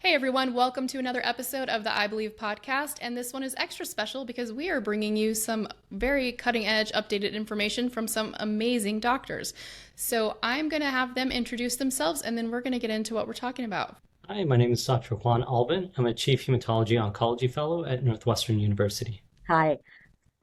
Hey everyone, welcome to another episode of the I Believe podcast. And this one is extra special because we are bringing you some very cutting edge updated information from some amazing doctors. So I'm going to have them introduce themselves and then we're going to get into what we're talking about. Hi, my name is Dr. Juan Alban. I'm a Chief Hematology Oncology Fellow at Northwestern University. Hi,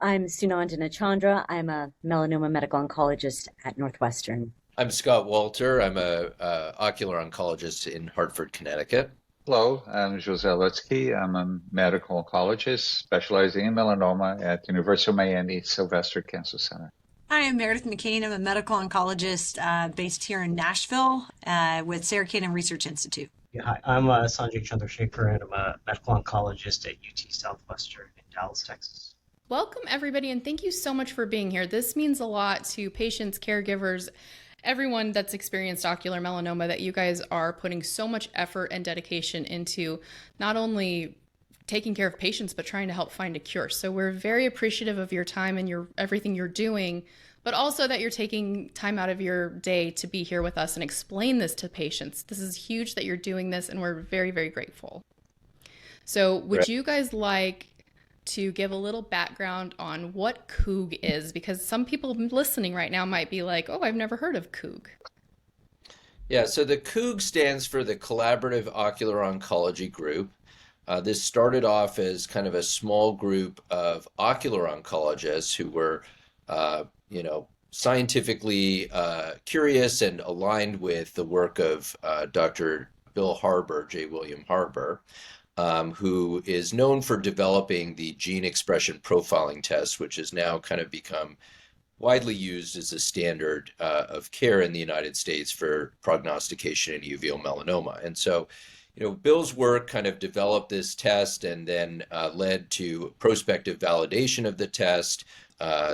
I'm Sunandana Chandra. I'm a melanoma medical oncologist at Northwestern. I'm Scott Walter. I'm a ocular oncologist in Hartford, Connecticut. Hello, I'm Jose Lutzky. I'm a medical oncologist specializing in melanoma at the University of Miami Sylvester Cancer Center. Hi, I'm Meredith McKean. I'm a medical oncologist based here in Nashville with Sarah Cannon Research Institute. Yeah, hi, I'm Sanjay Chandrasekaran. I'm a medical oncologist at UT Southwestern in Dallas, Texas. Welcome everybody and thank you so much for being here. This means a lot to patients, caregivers, everyone that's experienced ocular melanoma, that you guys are putting so much effort and dedication into not only taking care of patients, but trying to help find a cure. So we're very appreciative of your time and everything you're doing, but also that you're taking time out of your day to be here with us and explain this to patients. This is huge that you're doing this and we're very, very grateful. So would you guys like to give a little background on what COOG is, because some people listening right now might be like, oh, I've never heard of COOG. Yeah, so the COOG stands for the Collaborative Ocular Oncology Group. This started off as kind of a small group of ocular oncologists who were, scientifically curious and aligned with the work of Dr. Bill Harbour, J. William Harbour, who is known for developing the gene expression profiling test, which has now kind of become widely used as a standard of care in the United States for prognostication in uveal melanoma. And so, Bill's work kind of developed this test and then led to prospective validation of the test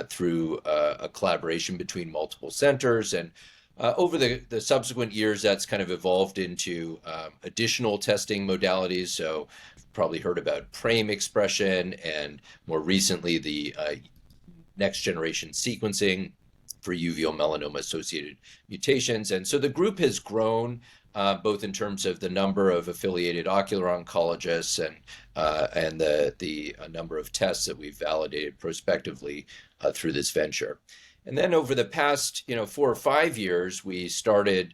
through a collaboration between multiple centers. And over the subsequent years, that's kind of evolved into additional testing modalities. So you've probably heard about PRAME expression and more recently the next generation sequencing for uveal melanoma associated mutations. And so the group has grown both in terms of the number of affiliated ocular oncologists and the number of tests that we've validated prospectively through this venture. And then over the past, 4 or 5 years, we started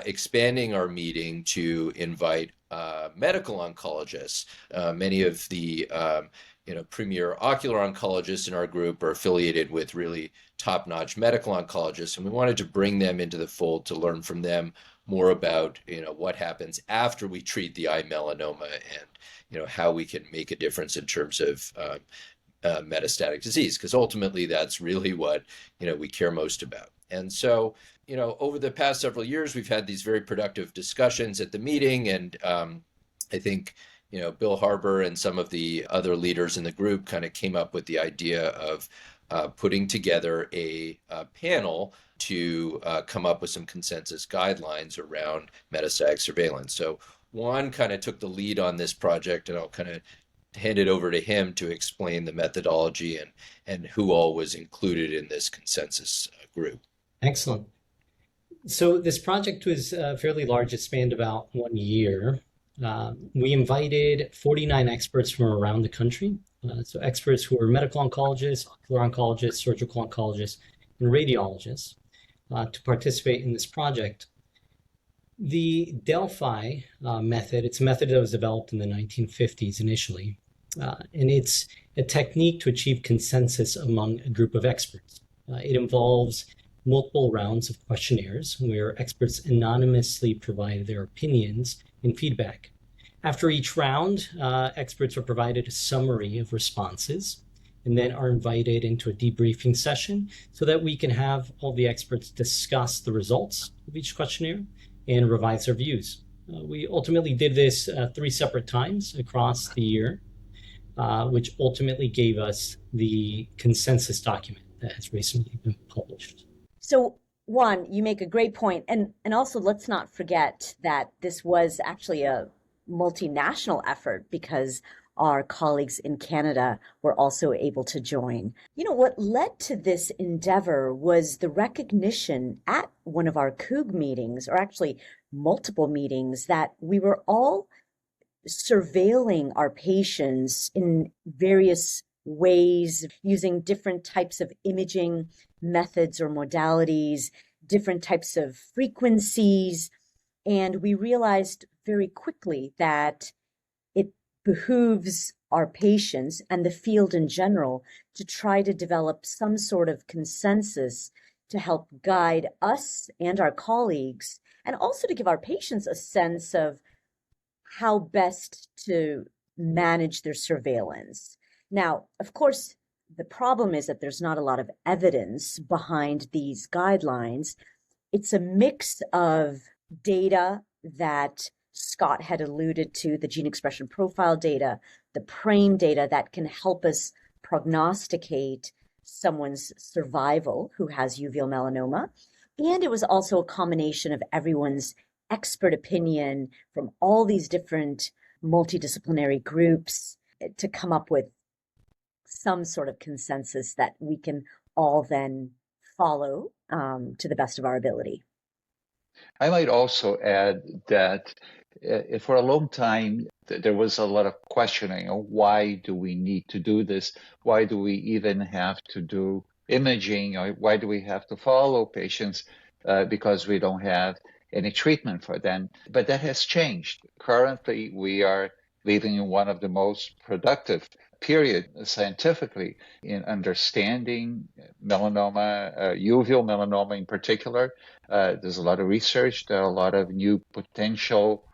expanding our meeting to invite medical oncologists. Many of the premier ocular oncologists in our group are affiliated with really top-notch medical oncologists, and we wanted to bring them into the fold to learn from them more about what happens after we treat the eye melanoma and how we can make a difference in terms of metastatic disease, because ultimately that's really what we care most about. And so over the past several years we've had these very productive discussions at the meeting, and I think Bill Harbour and some of the other leaders in the group kind of came up with the idea of putting together a panel to come up with some consensus guidelines around metastatic surveillance. So Juan kind of took the lead on this project, and I'll kind of hand it over to him to explain the methodology and who all was included in this consensus group. Excellent. So this project was fairly large. It spanned about 1 year. We invited 49 experts from around the country. So experts who are medical oncologists, ocular oncologists, surgical oncologists, and radiologists to participate in this project. The Delphi method, it's a method that was developed in the 1950s initially, and it's a technique to achieve consensus among a group of experts. It involves multiple rounds of questionnaires where experts anonymously provide their opinions and feedback. After each round, experts are provided a summary of responses and then are invited into a debriefing session so that we can have all the experts discuss the results of each questionnaire and revise their views. We ultimately did this 3 separate times across the year, which ultimately gave us the consensus document that has recently been published. So, Juan, you make a great point. And also, let's not forget that this was actually a multinational effort because our colleagues in Canada were also able to join. What led to this endeavor was the recognition at one of our COOG meetings, or actually multiple meetings, that we were all surveilling our patients in various ways, using different types of imaging methods or modalities, different types of frequencies. And we realized very quickly that it behooves our patients and the field in general to try to develop some sort of consensus to help guide us and our colleagues, and also to give our patients a sense of how best to manage their surveillance. Now, of course, the problem is that there's not a lot of evidence behind these guidelines. It's a mix of data that Scott had alluded to, the gene expression profile data, the PRAME data that can help us prognosticate someone's survival who has uveal melanoma. And it was also a combination of everyone's expert opinion from all these different multidisciplinary groups to come up with some sort of consensus that we can all then follow to the best of our ability. I might also add that for a long time, there was a lot of questioning of why do we need to do this? Why do we even have to do imaging? Or why do we have to follow patients because we don't have any treatment for them? But that has changed. Currently, we are living in one of the most productive period scientifically in understanding melanoma, uveal melanoma in particular. There's a lot of research. There are a lot of new potential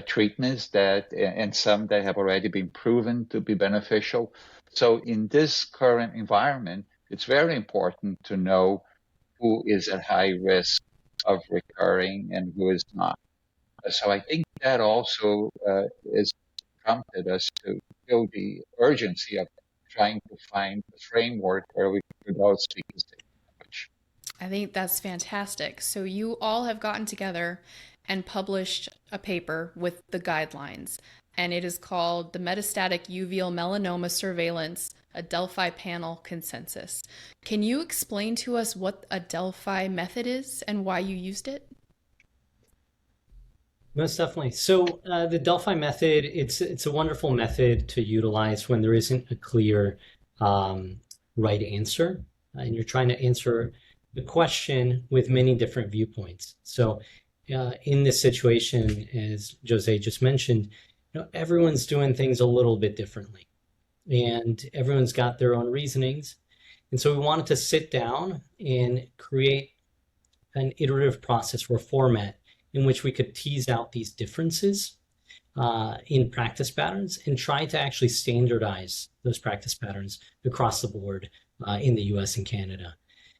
treatments and some that have already been proven to be beneficial. So in this current environment, it's very important to know who is at high risk of recurring and who is not. So I think that also is prompted us to feel the urgency of trying to find a framework where we could all speak the same language. I think that's fantastic. So you all have gotten together and published a paper with the guidelines, and it is called the Metastatic Uveal Melanoma Surveillance, a Delphi Panel Consensus. Can you explain to us what a Delphi method is and why you used it? Most definitely. So the Delphi method, it's a wonderful method to utilize when there isn't a clear right answer, and you're trying to answer the question with many different viewpoints. So in this situation, as Jose just mentioned, everyone's doing things a little bit differently, and everyone's got their own reasonings. And so we wanted to sit down and create an iterative process or format in which we could tease out these differences in practice patterns and try to actually standardize those practice patterns across the board in the US and Canada.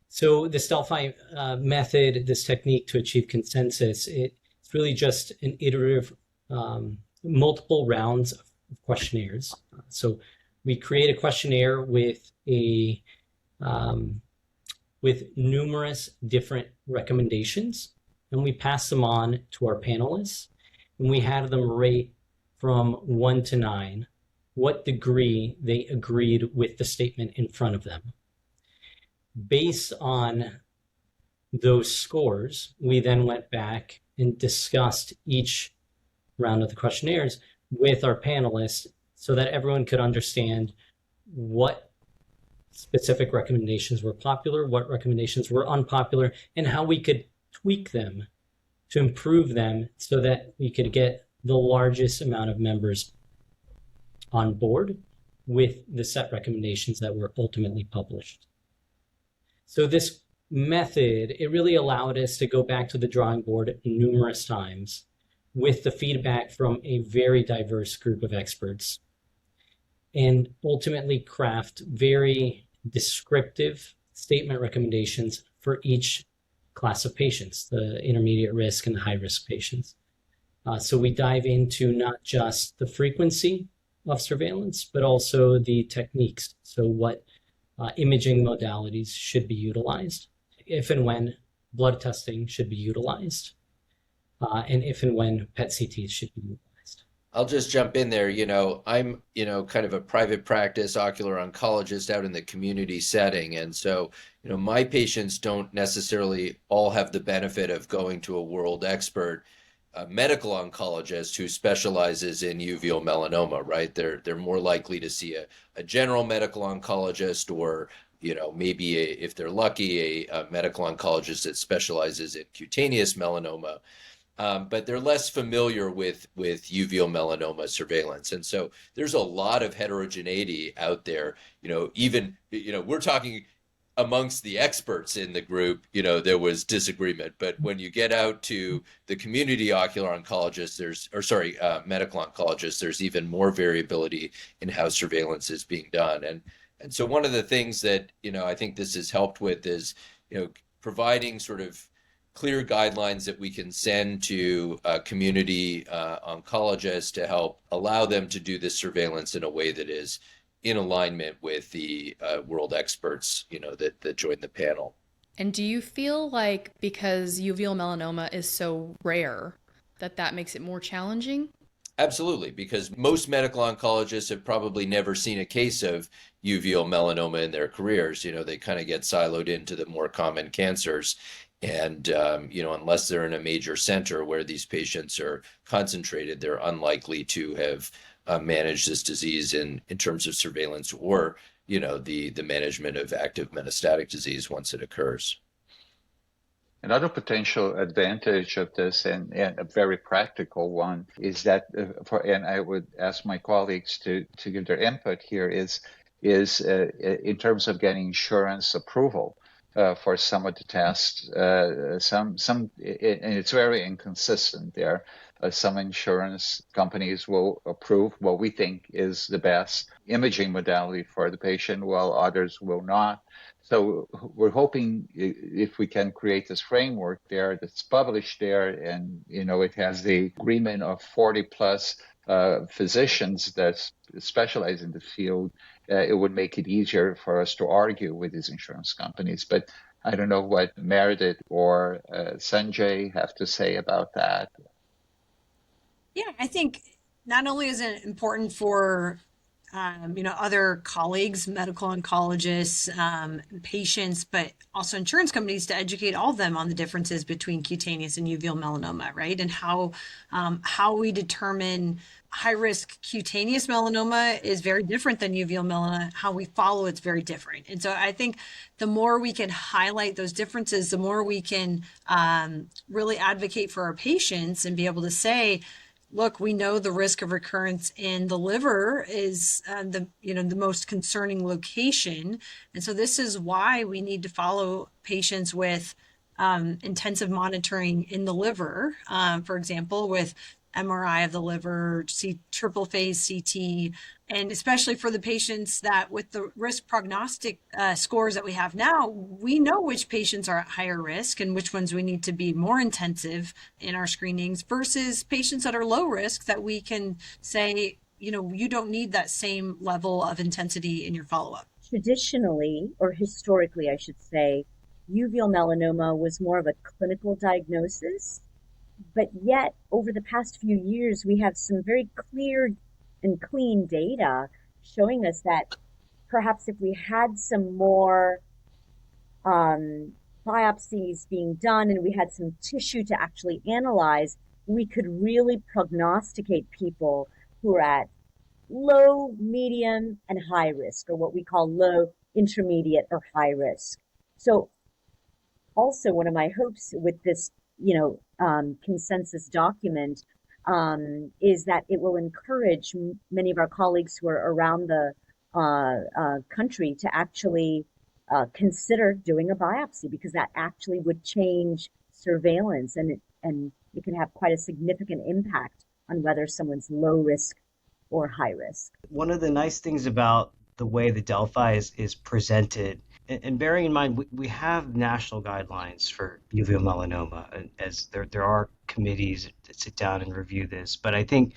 So this Delphi method, this technique to achieve consensus, it's really just an iterative, multiple rounds of questionnaires. So we create a questionnaire with numerous different recommendations, and we pass them on to our panelists, and we have them rate from 1 to 9 what degree they agreed with the statement in front of them. Based on those scores, we then went back and discussed each round of the questionnaires with our panelists so that everyone could understand what specific recommendations were popular, what recommendations were unpopular, and how we could tweak them to improve them so that we could get the largest amount of members on board with the set recommendations that were ultimately published. So this method, it really allowed us to go back to the drawing board numerous times with the feedback from a very diverse group of experts and ultimately craft very descriptive statement recommendations for each class of patients, the intermediate risk and the high risk patients. So we dive into not just the frequency of surveillance, but also the techniques. So what imaging modalities should be utilized, if and when blood testing should be utilized, and if and when PET CTs should be utilized. I'll just jump in there. I'm, kind of a private practice ocular oncologist out in the community setting. And so, my patients don't necessarily all have the benefit of going to a world expert a medical oncologist who specializes in uveal melanoma, right? They're more likely to see a general medical oncologist, or maybe if they're lucky, a medical oncologist that specializes in cutaneous melanoma. But they're less familiar with uveal melanoma surveillance. And so there's a lot of heterogeneity out there. Even, we're talking amongst the experts in the group, there was disagreement. But when you get out to the community ocular oncologists, medical oncologists, there's even more variability in how surveillance is being done. And so one of the things that, I think this has helped with is, providing sort of clear guidelines that we can send to community oncologists to help allow them to do this surveillance in a way that is in alignment with the world experts, that join the panel. And do you feel like because uveal melanoma is so rare, that makes it more challenging? Absolutely, because most medical oncologists have probably never seen a case of uveal melanoma in their careers. They kind of get siloed into the more common cancers. And, unless they're in a major center where these patients are concentrated, they're unlikely to have managed this disease in terms of surveillance or, the management of active metastatic disease once it occurs. Another potential advantage of this, and a very practical one, is that, and I would ask my colleagues to give their input here, is in terms of getting insurance approval. For some of the tests, and it's very inconsistent there. Some insurance companies will approve what we think is the best imaging modality for the patient, while others will not. So we're hoping if we can create this framework there that's published there, and it has the agreement of 40 plus physicians that specialize in the field, it would make it easier for us to argue with these insurance companies. But I don't know what Meredith or Sanjay have to say about that. Yeah, I think not only is it important for other colleagues, medical oncologists, patients, but also insurance companies to educate all of them on the differences between cutaneous and uveal melanoma, right? And how we determine high-risk cutaneous melanoma is very different than uveal melanoma. How we follow it's very different. And so I think the more we can highlight those differences, the more we can really advocate for our patients and be able to say, look, we know the risk of recurrence in the liver is the most concerning location. And so this is why we need to follow patients with intensive monitoring in the liver, for example, with MRI of the liver, triple phase CT, and especially for the patients that with the risk prognostic scores that we have now, we know which patients are at higher risk and which ones we need to be more intensive in our screenings versus patients that are low risk that we can say, you don't need that same level of intensity in your follow-up. Traditionally, or historically, I should say, uveal melanoma was more of a clinical diagnosis. But yet, over the past few years, we have some very clear and clean data showing us that perhaps if we had some more biopsies being done and we had some tissue to actually analyze, we could really prognosticate people who are at low, medium, and high risk, or what we call low, intermediate, or high risk. So also one of my hopes with this consensus document is that it will encourage many of our colleagues who are around the country to actually consider doing a biopsy, because that actually would change surveillance and it can have quite a significant impact on whether someone's low risk or high risk. One of the nice things about the way the Delphi is presented, and bearing in mind, we have national guidelines for uveal melanoma, as there are committees that sit down and review this. But I think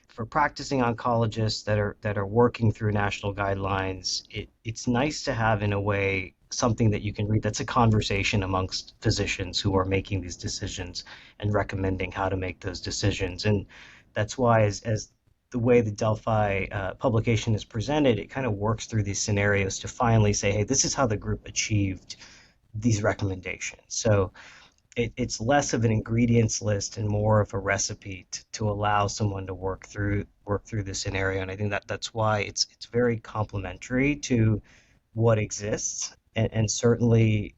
for practicing oncologists that are working through national guidelines, it's nice to have, in a way, something that you can read that's a conversation amongst physicians who are making these decisions and recommending how to make those decisions. And that's why, as the way the Delphi publication is presented, it kind of works through these scenarios to finally say, hey, this is how the group achieved these recommendations. So it's less of an ingredients list and more of a recipe to allow someone to work through the scenario. And I think that's why it's very complementary to what exists, and certainly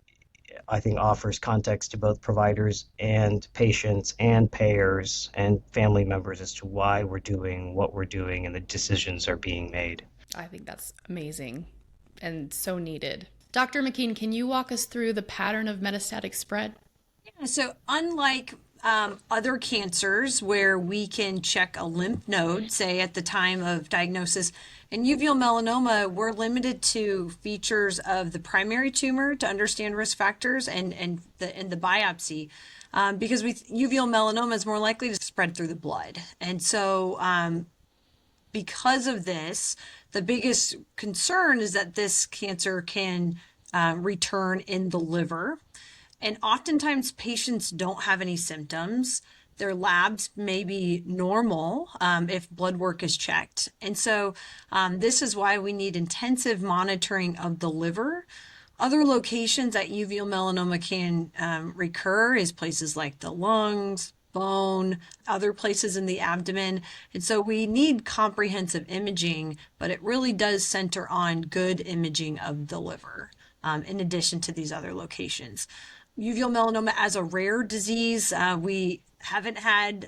I think offers context to both providers and patients and payers and family members as to why we're doing what we're doing and the decisions are being made. I think that's amazing and so needed. Dr. McKean, can you walk us through the pattern of metastatic spread? Yeah, so unlike other cancers where we can check a lymph node, say at the time of diagnosis, in uveal melanoma, we're limited to features of the primary tumor to understand risk factors and the biopsy. Because with uveal melanoma, is more likely to spread through the blood. And so because of this, the biggest concern is that this cancer can return in the liver. And oftentimes patients don't have any symptoms. Their labs may be normal if blood work is checked. And so this is why we need intensive monitoring of the liver. Other locations that uveal melanoma can recur is places like the lungs, bone, other places in the abdomen. And so we need comprehensive imaging, but it really does center on good imaging of the liver in addition to these other locations. Uveal melanoma as a rare disease, we haven't had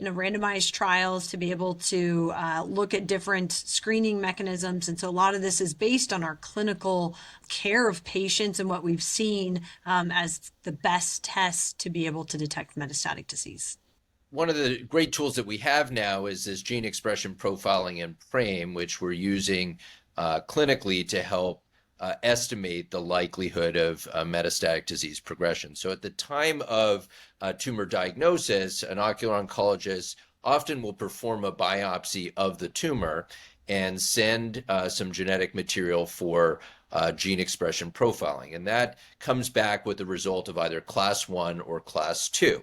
randomized trials to be able to look at different screening mechanisms. And so a lot of this is based on our clinical care of patients and what we've seen as the best test to be able to detect metastatic disease. One of the great tools that we have now is this gene expression profiling in PRAME, which we're using clinically to help estimate the likelihood of metastatic disease progression. So at the time of tumor diagnosis, an ocular oncologist often will perform a biopsy of the tumor and send some genetic material for gene expression profiling. And that comes back with the result of either class 1 or class 2.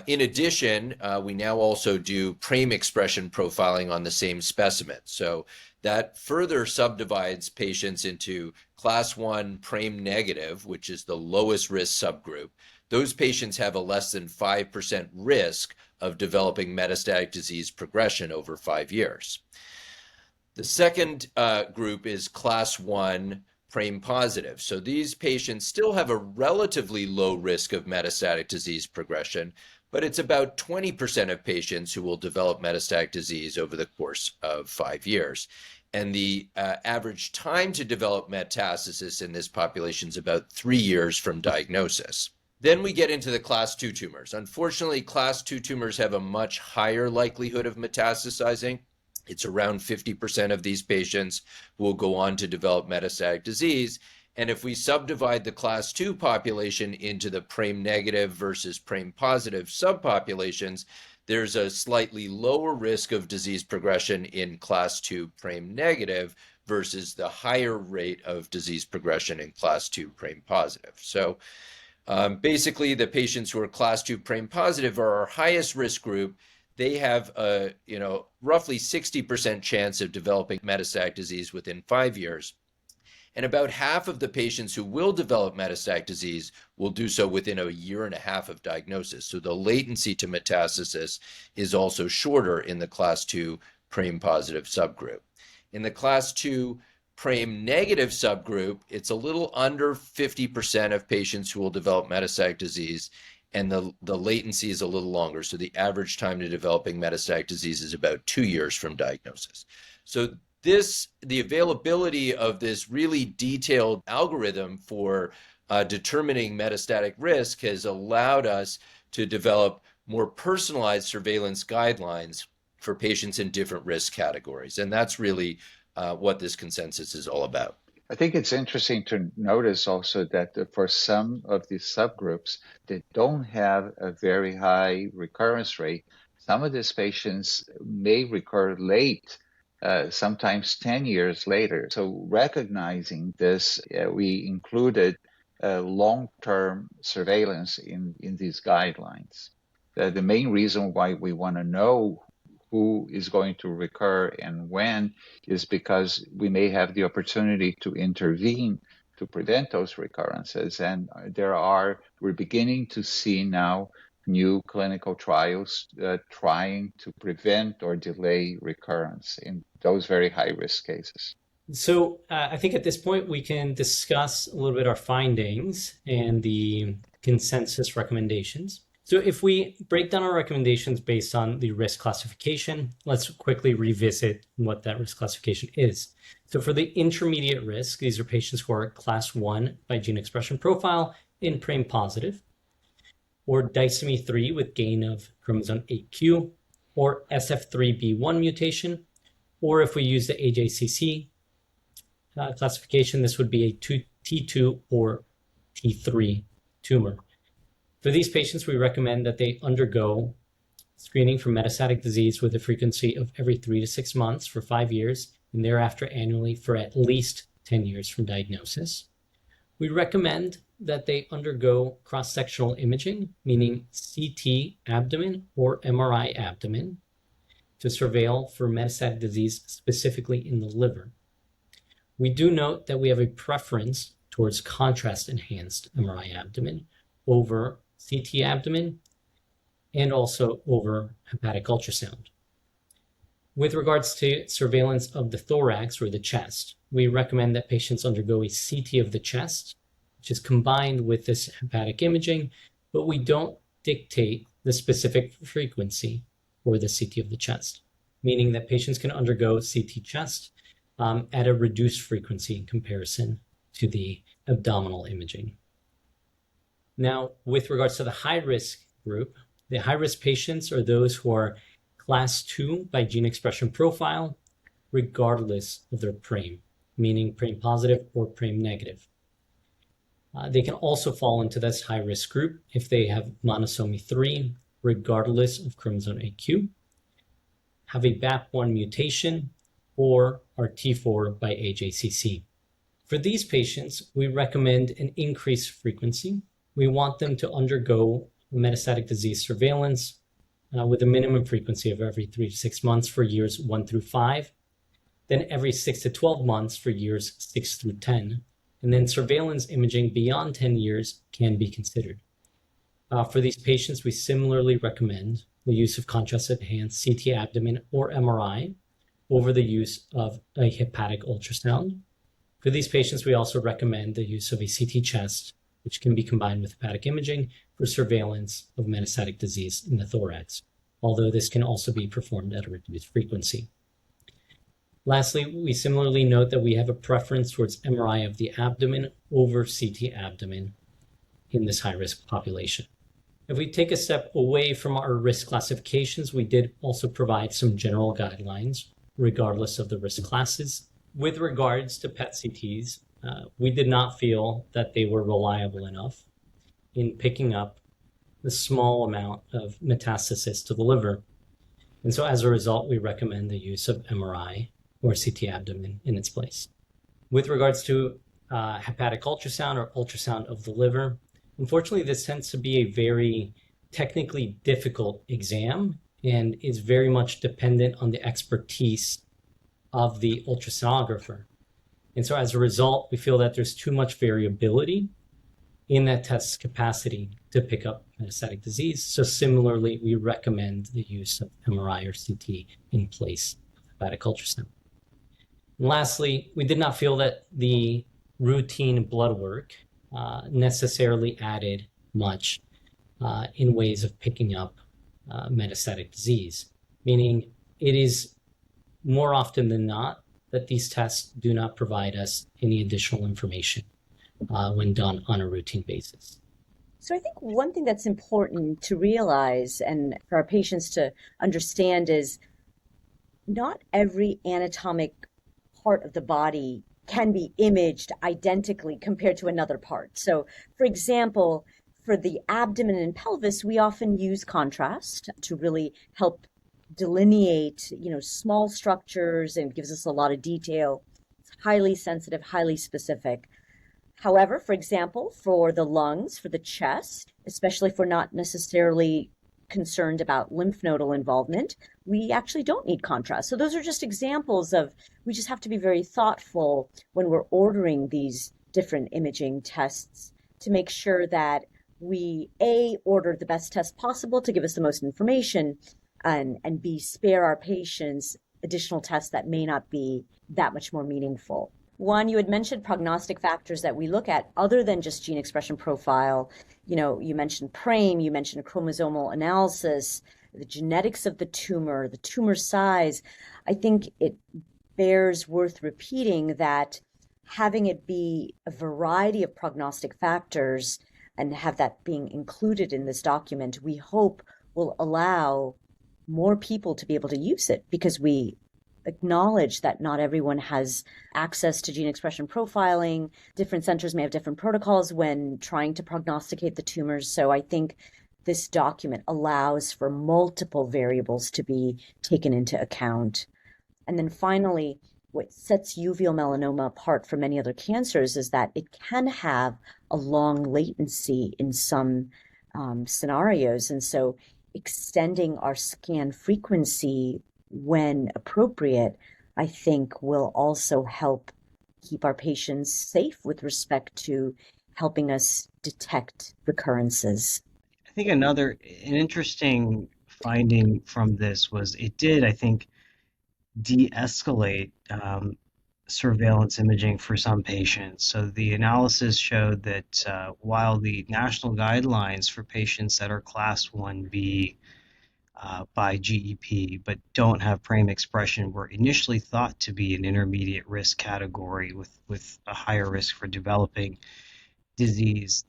In addition, we now also do PRAME expression profiling on the same specimen. So that further subdivides patients into class 1 PRAME negative, which is the lowest risk subgroup. Those patients have a less than 5% risk of developing metastatic disease progression over 5 years. The second group is class 1 PRAME positive. So these patients still have a relatively low risk of metastatic disease progression, but it's about 20% of patients who will develop metastatic disease over the course of 5 years. And the average time to develop metastasis in this population is about 3 years from diagnosis. Then we get into the class 2 tumors. Unfortunately, class 2 tumors have a much higher likelihood of metastasizing. It's around 50% of these patients who will go on to develop metastatic disease. And if we subdivide the class 2 population into the PRAME negative versus PRAME positive subpopulations, there's a slightly lower risk of disease progression in class 2 PRAME negative versus the higher rate of disease progression in class 2 PRAME positive. So basically, the patients who are class 2 PRAME positive are our highest risk group. They have a roughly 60% chance of developing metastatic disease within 5 years. And about half of the patients who will develop metastatic disease will do so within a year and a half of diagnosis. So the latency to metastasis is also shorter in the class 2 PRAME positive subgroup. In the class 2 PRAME negative subgroup, it's a little under 50% of patients who will develop metastatic disease, and the latency is a little longer. So the average time to developing metastatic disease is about 2 years from diagnosis. So the availability of this really detailed algorithm for determining metastatic risk has allowed us to develop more personalized surveillance guidelines for patients in different risk categories. And that's really what this consensus is all about. I think it's interesting to notice also that for some of these subgroups that don't have a very high recurrence rate, some of these patients may recur late, sometimes 10 years later. So recognizing this, we included long-term surveillance in these guidelines. The main reason why we want to know who is going to recur and when is because we may have the opportunity to intervene to prevent those recurrences. And we're beginning to see now new clinical trials trying to prevent or delay recurrence in those very high-risk cases. So I think at this point we can discuss a little bit our findings and the consensus recommendations. So if we break down our recommendations based on the risk classification, let's quickly revisit what that risk classification is. So for the intermediate risk, these are patients who are class 1 by gene expression profile in PRAME positive, or disomy 3 with gain of chromosome 8q, or SF3B1 mutation, or if we use the AJCC classification, this would be a T2 or T3 tumor. For these patients, we recommend that they undergo screening for metastatic disease with a frequency of every 3 to 6 months for 5 years, and thereafter annually for at least 10 years from diagnosis. We recommend that they undergo cross-sectional imaging, meaning CT abdomen or MRI abdomen, to surveil for metastatic disease specifically in the liver. We do note that we have a preference towards contrast-enhanced MRI abdomen over CT abdomen and also over hepatic ultrasound. With regards to surveillance of the thorax or the chest, we recommend that patients undergo a CT of the chest, which is combined with this hepatic imaging, but we don't dictate the specific frequency for the CT of the chest, meaning that patients can undergo CT chest at a reduced frequency in comparison to the abdominal imaging. Now, with regards to the high-risk group, the high-risk patients are those who are class 2 by gene expression profile, regardless of their PRAME, meaning PRAME positive or PRAME negative. They can also fall into this high-risk group if they have monosomy 3, regardless of chromosome 8q, have a BAP1 mutation, or are T4 by AJCC. For these patients, we recommend an increased frequency. We want them to undergo metastatic disease surveillance with a minimum frequency of every 3 to 6 months for years 1 through 5, then every 6 to 12 months for years 6 through 10, and then surveillance imaging beyond 10 years can be considered. For these patients, we similarly recommend the use of contrast-enhanced CT abdomen or MRI over the use of a hepatic ultrasound. For these patients, we also recommend the use of a CT chest, which can be combined with hepatic imaging for surveillance of metastatic disease in the thorax, although this can also be performed at a reduced frequency. Lastly, we similarly note that we have a preference towards MRI of the abdomen over CT abdomen in this high-risk population. If we take a step away from our risk classifications, we did also provide some general guidelines regardless of the risk classes. With regards to PET-CTs, we did not feel that they were reliable enough in picking up the small amount of metastasis to the liver. And so as a result, we recommend the use of MRI or CT abdomen in its place. With regards to hepatic ultrasound or ultrasound of the liver, unfortunately, this tends to be a very technically difficult exam and is very much dependent on the expertise of the ultrasonographer. And so as a result, we feel that there's too much variability in that test's capacity to pick up metastatic disease. So similarly, we recommend the use of MRI or CT in place of hepatic ultrasound. And lastly, we did not feel that the routine blood work necessarily added much in ways of picking up metastatic disease, meaning it is more often than not that these tests do not provide us any additional information when done on a routine basis. So I think one thing that's important to realize and for our patients to understand is not every anatomic part of the body can be imaged identically compared to another part. So, for example, for the abdomen and pelvis, we often use contrast to really help delineate, small structures and gives us a lot of detail. It's highly sensitive, highly specific. However, for example, for the lungs, for the chest, especially if we're not necessarily concerned about lymph nodal involvement, we actually don't need contrast. So those are just examples of, we just have to be very thoughtful when we're ordering these different imaging tests to make sure that we order the best test possible to give us the most information, and B, spare our patients additional tests that may not be that much more meaningful. One, you had mentioned prognostic factors that we look at other than just gene expression profile. You mentioned PRAME, you mentioned chromosomal analysis, the genetics of the tumor size. I think it bears worth repeating that having it be a variety of prognostic factors and have that being included in this document, we hope will allow more people to be able to use it, because we acknowledge that not everyone has access to gene expression profiling. Different centers may have different protocols when trying to prognosticate the tumors. So I think this document allows for multiple variables to be taken into account. And then finally, what sets uveal melanoma apart from many other cancers is that it can have a long latency in some scenarios. And so extending our scan frequency when appropriate, I think will also help keep our patients safe with respect to helping us detect recurrences. I think an interesting finding from this was it did, I think, de-escalate surveillance imaging for some patients. So the analysis showed that while the national guidelines for patients that are class 1B by GEP but don't have PRAME expression were initially thought to be an intermediate risk category with a higher risk for developing disease.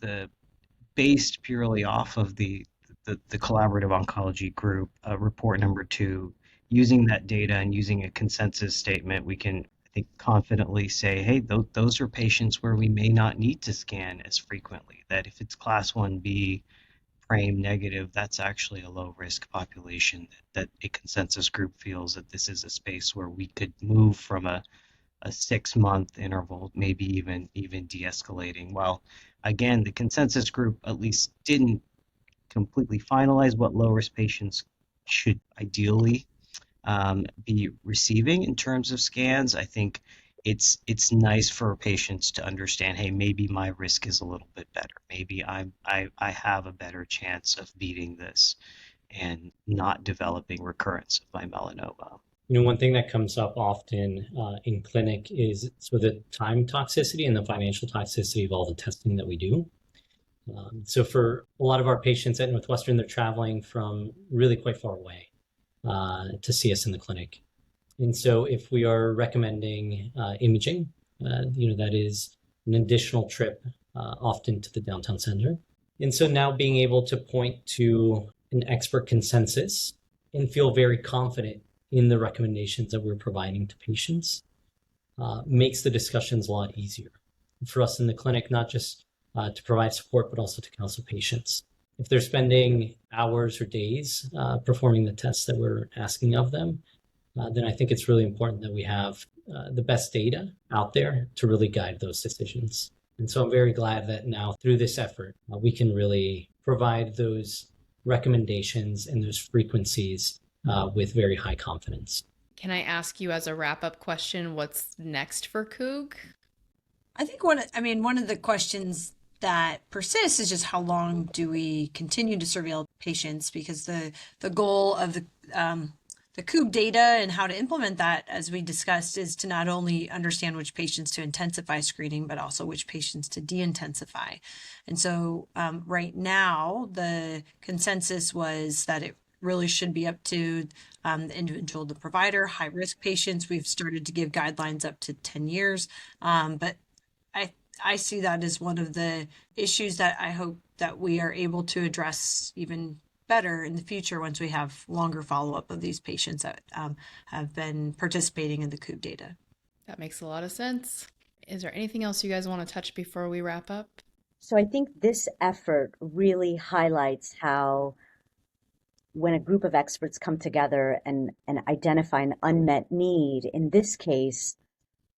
Based purely off of the Collaborative Oncology Group report number 2, using that data and using a consensus statement, we can, I think, confidently say, hey, those are patients where we may not need to scan as frequently. That if it's class 1B PRAME negative, that's actually a low risk population. That a consensus group feels that this is a space where we could move from a 6-month interval, maybe even de-escalating. While again, the consensus group at least didn't completely finalize what low risk patients should ideally be receiving in terms of scans. I think it's nice for patients to understand, hey, maybe my risk is a little bit better. Maybe I have a better chance of beating this and not developing recurrence of my melanoma. One thing that comes up often in clinic is sort of the time toxicity and the financial toxicity of all the testing that we do. So for a lot of our patients at Northwestern, they're traveling from really quite far away to see us in the clinic. And so if we are recommending imaging, that is an additional trip often to the downtown center. And so now being able to point to an expert consensus and feel very confident in the recommendations that we're providing to patients makes the discussions a lot easier for us in the clinic, not just to provide support, but also to counsel patients. If they're spending hours or days performing the tests that we're asking of them, then I think it's really important that we have the best data out there to really guide those decisions. And so I'm very glad that now through this effort, we can really provide those recommendations and those frequencies with very high confidence. Can I ask you as a wrap-up question, what's next for COOG? I think one of the questions that persists is just how long do we continue to surveil patients, because the goal of the COOG data and how to implement that, as we discussed, is to not only understand which patients to intensify screening, but also which patients to de-intensify. And so right now, the consensus was that it really should be up to the individual, the provider. High-risk patients, we've started to give guidelines up to 10 years. But I see that as one of the issues that I hope that we are able to address even better in the future once we have longer follow-up of these patients that have been participating in the COOG data. That makes a lot of sense. Is there anything else you guys want to touch before we wrap up? So I think this effort really highlights how when a group of experts come together and identify an unmet need, in this case,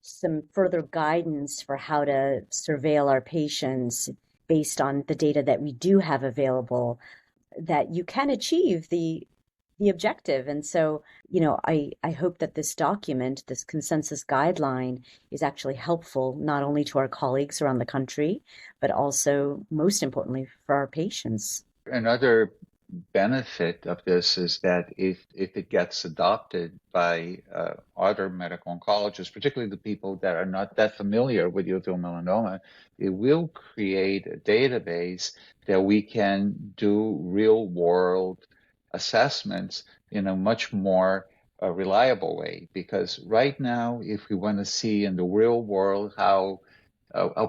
some further guidance for how to surveil our patients based on the data that we do have available, that you can achieve the the objective. And so, you know, I hope that this document, this consensus guideline, is actually helpful not only to our colleagues around the country, but also, most importantly, for our patients. Another benefit of this is that if it gets adopted by other medical oncologists, particularly the people that are not that familiar with uveal melanoma, it will create a database that we can do real world assessments in a much more reliable way. Because right now, if we want to see in the real world how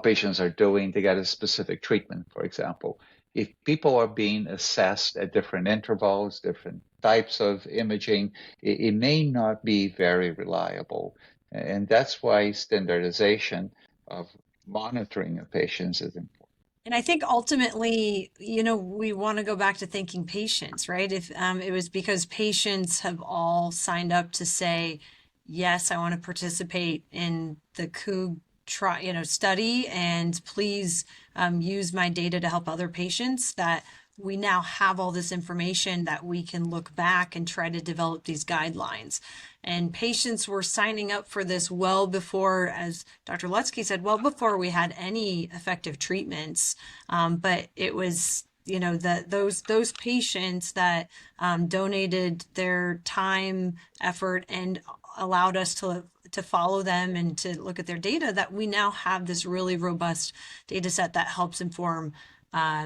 patients are doing to get a specific treatment, for example, if people are being assessed at different intervals, different types of imaging, it may not be very reliable. And that's why standardization of monitoring of patients is important. And I think ultimately, you know, we want to go back to thanking patients, right? If it was because patients have all signed up to say, yes, I want to participate in the COOG study, and please use my data to help other patients, that we now have all this information that we can look back and try to develop these guidelines. And patients were signing up for this well before, as Dr. Lutzky said, well before we had any effective treatments. But it was, you know, those patients that donated their time, effort, and allowed us to follow them and to look at their data, that we now have this really robust data set that helps inform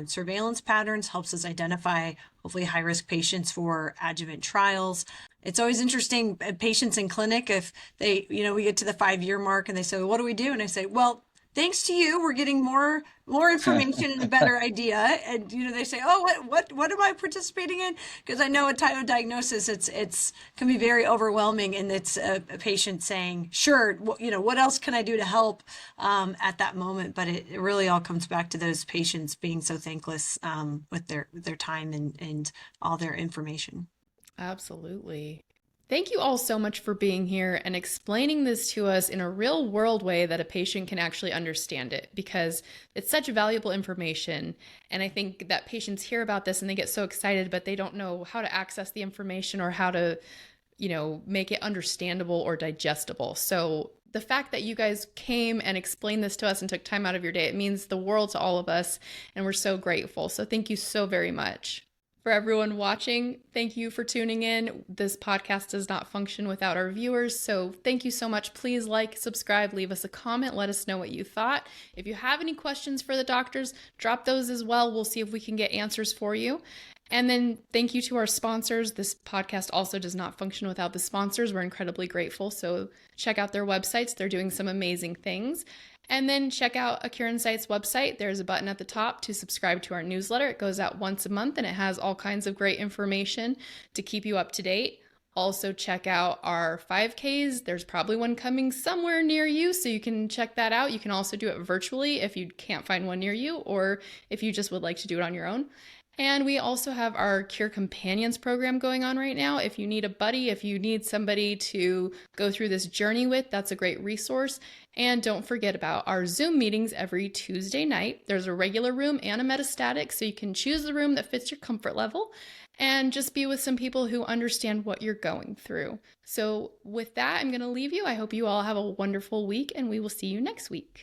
surveillance patterns, helps us identify hopefully high-risk patients for adjuvant trials. It's always interesting, patients in clinic, if they, you know, we get to the 5-year mark and they say, well, what do we do? And I say, well, thanks to you, we're getting more information and a better idea. And, you know, they say, oh, what am I participating in? Because I know at time of diagnosis, it's can be very overwhelming, and it's a patient saying, sure, you know, what else can I do to help at that moment? But it really all comes back to those patients being so thankless with their time and all their information. Absolutely. Thank you all so much for being here and explaining this to us in a real world way that a patient can actually understand it, because it's such valuable information. And I think that patients hear about this and they get so excited, but they don't know how to access the information or how to, you know, make it understandable or digestible. So the fact that you guys came and explained this to us and took time out of your day, it means the world to all of us. And we're so grateful. So thank you so very much. For everyone watching, thank you for tuning in. This podcast does not function without our viewers, so thank you so much. Please like, subscribe, leave us a comment, let us know what you thought. If you have any questions for the doctors, drop those as well. We'll see if we can get answers for you. And then thank you to our sponsors. This podcast also does not function without the sponsors. We're incredibly grateful, so check out their websites. They're doing some amazing things. And then check out A Cure in Sight's website. There's a button at the top to subscribe to our newsletter. It goes out once a month and it has all kinds of great information to keep you up to date. Also check out our 5Ks. There's probably one coming somewhere near you, so you can check that out. You can also do it virtually if you can't find one near you, or if you just would like to do it on your own. And we also have our Cure Companions program going on right now. If you need a buddy, if you need somebody to go through this journey with, that's a great resource. And don't forget about our Zoom meetings every Tuesday night. There's a regular room and a metastatic, so you can choose the room that fits your comfort level and just be with some people who understand what you're going through. So with that, I'm going to leave you. I hope you all have a wonderful week, and we will see you next week.